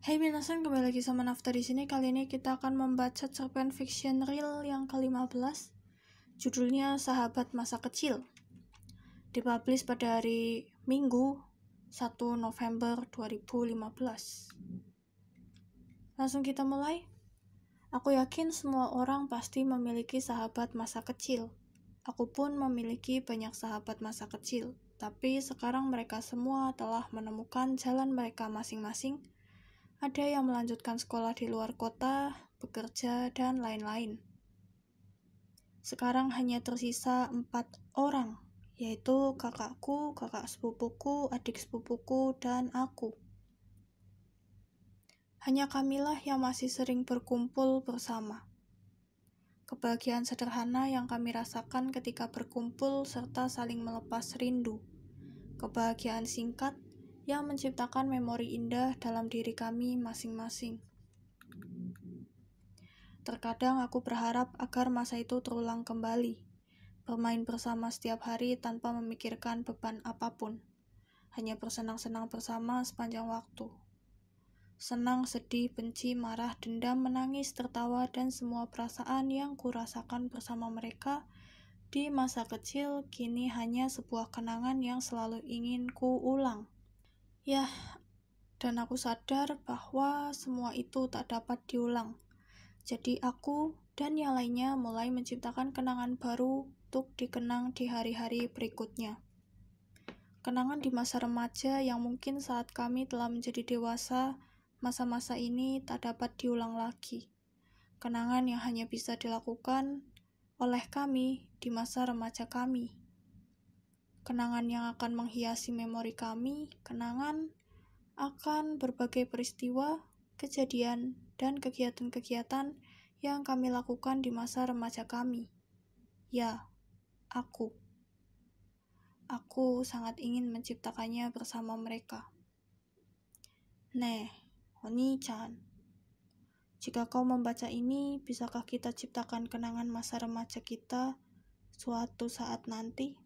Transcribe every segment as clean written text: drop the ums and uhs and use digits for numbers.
Hai minasan, kembali lagi sama Nafta di sini. Kali ini kita akan membaca cerpen fiction real yang ke-15. Judulnya Sahabat Masa Kecil. Dipublish pada hari Minggu 1 November 2015. Langsung kita mulai. Aku yakin semua orang pasti memiliki sahabat masa kecil. Aku pun memiliki banyak sahabat masa kecil. Tapi sekarang mereka semua telah menemukan jalan mereka masing-masing. Ada yang melanjutkan sekolah di luar kota, bekerja, dan lain-lain. Sekarang hanya tersisa 4 orang, yaitu kakakku, kakak sepupuku, adik sepupuku, dan aku. Hanya kamilah yang masih sering berkumpul bersama. Kebahagiaan sederhana yang kami rasakan ketika berkumpul serta saling melepas rindu. Kebahagiaan singkat yang menciptakan memori indah dalam diri kami masing-masing. Terkadang aku berharap agar masa itu terulang kembali, bermain bersama setiap hari tanpa memikirkan beban apapun, hanya bersenang-senang bersama sepanjang waktu. Senang, sedih, benci, marah, dendam, menangis, tertawa, dan semua perasaan yang kurasakan bersama mereka di masa kecil kini hanya sebuah kenangan yang selalu ingin ku ulang. Yah, dan aku sadar bahwa semua itu tak dapat diulang. Jadi aku dan yang lainnya mulai menciptakan kenangan baru untuk dikenang di hari-hari berikutnya. Kenangan di masa remaja yang mungkin saat kami telah menjadi dewasa, masa-masa ini tak dapat diulang lagi. Kenangan yang hanya bisa dilakukan oleh kami di masa remaja kami. Kenangan yang akan menghiasi memori kami, kenangan akan berbagai peristiwa, kejadian, dan kegiatan-kegiatan yang kami lakukan di masa remaja kami. Ya, aku sangat ingin menciptakannya bersama mereka. Oni-chan, jika kau membaca ini, bisakah kita ciptakan kenangan masa remaja kita suatu saat nanti?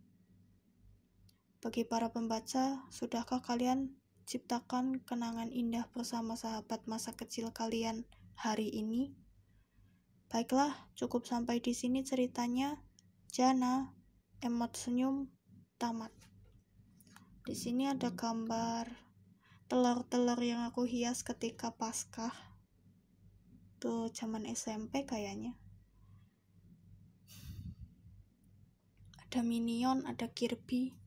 Bagi para pembaca, sudahkah kalian ciptakan kenangan indah bersama sahabat masa kecil kalian hari ini? Baiklah, cukup sampai di sini ceritanya. Jana, emot senyum, tamat. Di sini ada gambar telur-telur yang aku hias ketika Paskah. Tuh zaman SMP kayaknya. Ada Minion, ada Kirby.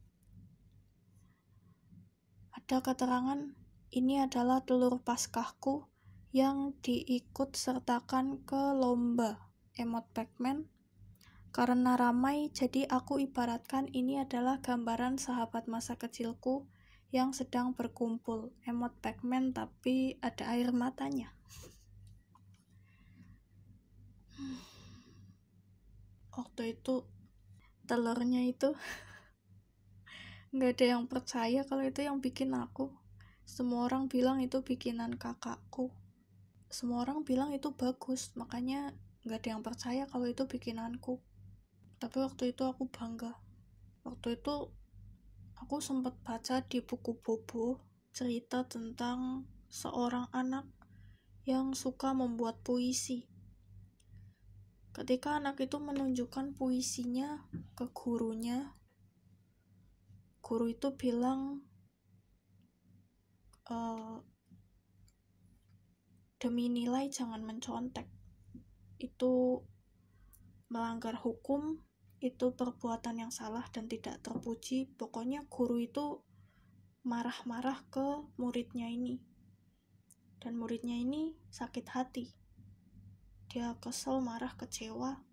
Ada keterangan ini adalah telur Paskahku yang diikut sertakan ke lomba emot Pac-Man. Karena ramai, jadi aku ibaratkan ini adalah gambaran sahabat masa kecilku yang sedang berkumpul. Emot Pac-Man tapi ada air matanya. Waktu itu telurnya itu nggak ada yang percaya kalau itu yang bikin aku. Semua orang bilang itu bikinan kakakku. Semua orang bilang itu bagus, makanya nggak ada yang percaya kalau itu bikinanku. Tapi waktu itu aku bangga. Waktu itu aku sempat baca di buku Bobo cerita tentang seorang anak yang suka membuat puisi. Ketika anak itu menunjukkan puisinya ke gurunya, guru itu bilang, demi nilai jangan mencontek. Itu melanggar hukum, itu perbuatan yang salah dan tidak terpuji. Pokoknya guru itu marah-marah ke muridnya ini. Dan muridnya ini sakit hati. Dia kesel, marah, kecewa.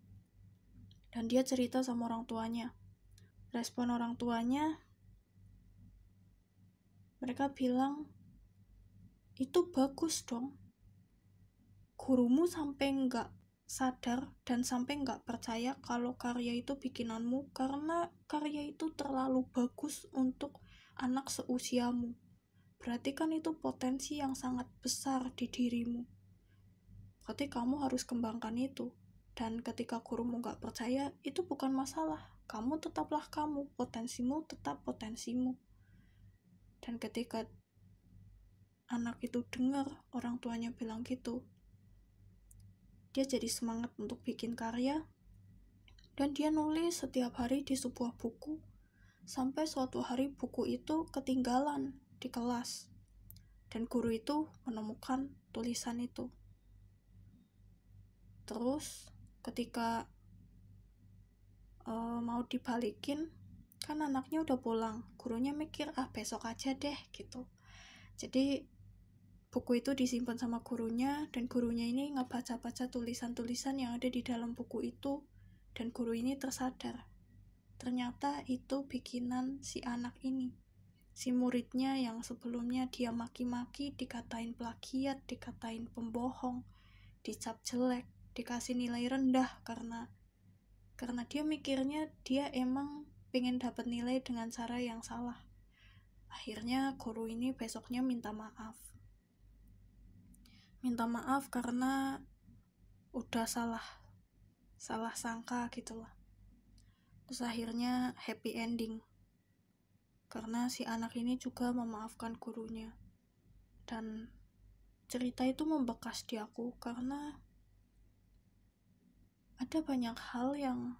Dan dia cerita sama orang tuanya. Respon orang tuanya, mereka bilang, itu bagus dong. Gurumu sampai nggak sadar dan sampai nggak percaya kalau karya itu bikinanmu karena karya itu terlalu bagus untuk anak seusiamu. Berarti kan itu potensi yang sangat besar di dirimu. Berarti kamu harus kembangkan itu. Dan ketika gurumu nggak percaya, itu bukan masalah. Kamu tetaplah kamu, potensimu tetap potensimu. Dan ketika anak itu dengar orang tuanya bilang gitu, dia jadi semangat untuk bikin karya, dan dia nulis setiap hari di sebuah buku, sampai suatu hari buku itu ketinggalan di kelas, dan guru itu menemukan tulisan itu. Terus ketika mau dibalikin, kan anaknya udah pulang, gurunya mikir besok aja deh gitu. Jadi buku itu disimpan sama gurunya, dan gurunya ini ngebaca-baca tulisan-tulisan yang ada di dalam buku itu, dan guru ini tersadar ternyata itu bikinan si anak ini, si muridnya yang sebelumnya dia maki-maki, dikatain plagiat, dikatain pembohong, dicap jelek, dikasih nilai rendah karena dia mikirnya dia emang pengen dapat nilai dengan cara yang salah. Akhirnya guru ini besoknya minta maaf karena udah salah sangka gitulah. Terus akhirnya happy ending karena si anak ini juga memaafkan gurunya. Dan cerita itu membekas di aku karena ada banyak hal yang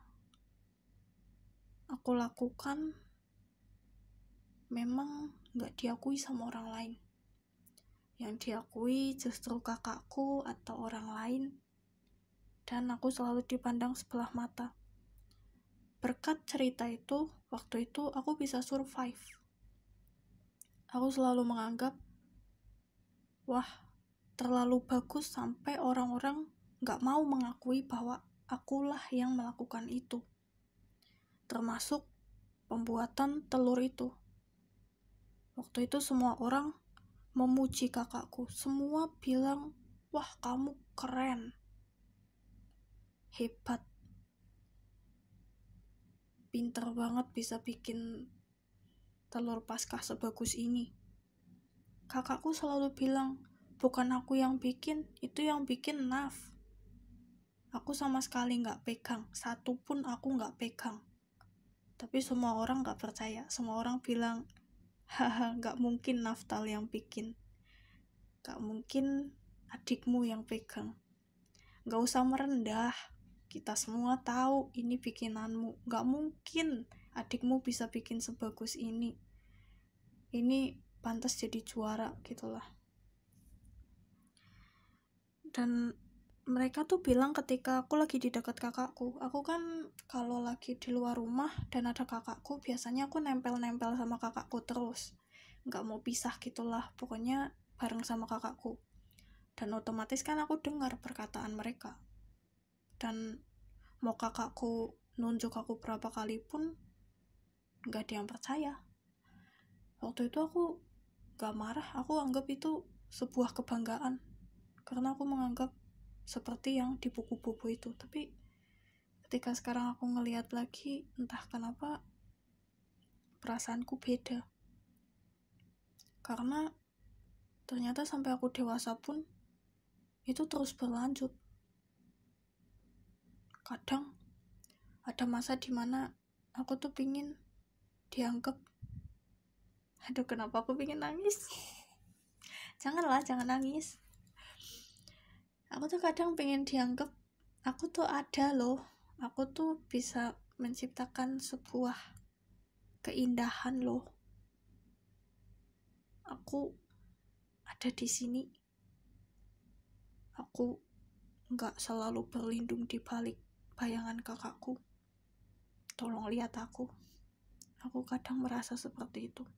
aku lakukan memang gak diakui sama orang lain. Yang diakui justru kakakku atau orang lain, dan aku selalu dipandang sebelah mata. Berkat cerita itu, waktu itu aku bisa survive. Aku selalu menganggap, wah, terlalu bagus sampai orang-orang gak mau mengakui bahwa akulah yang melakukan itu. Termasuk pembuatan telur itu. Waktu itu semua orang memuji kakakku. Semua bilang, wah kamu keren, hebat, pinter banget bisa bikin telur Paskah sebagus ini. Kakakku selalu bilang, bukan aku yang bikin, itu yang bikin Naf. Aku sama sekali gak pegang, satu pun aku gak pegang. Tapi semua orang gak percaya, semua orang bilang, haha, gak mungkin Naftal yang bikin, gak mungkin adikmu yang pegang. Gak usah merendah, kita semua tahu ini bikinanmu, gak mungkin adikmu bisa bikin sebagus ini pantas jadi juara gitulah. Dan mereka tuh bilang ketika aku lagi di dekat kakakku, aku kan kalau lagi di luar rumah dan ada kakakku, biasanya aku nempel-nempel sama kakakku terus, gak mau pisah gitulah, pokoknya bareng sama kakakku. Dan otomatis kan aku dengar perkataan mereka, dan mau kakakku nunjuk aku berapa kali pun gak ada yang percaya. Waktu itu aku gak marah, aku anggap itu sebuah kebanggaan, karena aku menganggap seperti yang di buku-buku itu. Tapi ketika sekarang aku ngelihat lagi, entah kenapa perasaanku beda, karena ternyata sampai aku dewasa pun itu terus berlanjut. Kadang ada masa dimana aku tuh pingin dianggap, aduh kenapa aku pingin nangis. Jangan nangis. Aku tuh kadang pengen dianggap, aku tuh ada loh, aku tuh bisa menciptakan sebuah keindahan loh, aku ada di sini, aku gak selalu berlindung di balik bayangan kakakku, tolong lihat aku kadang merasa seperti itu.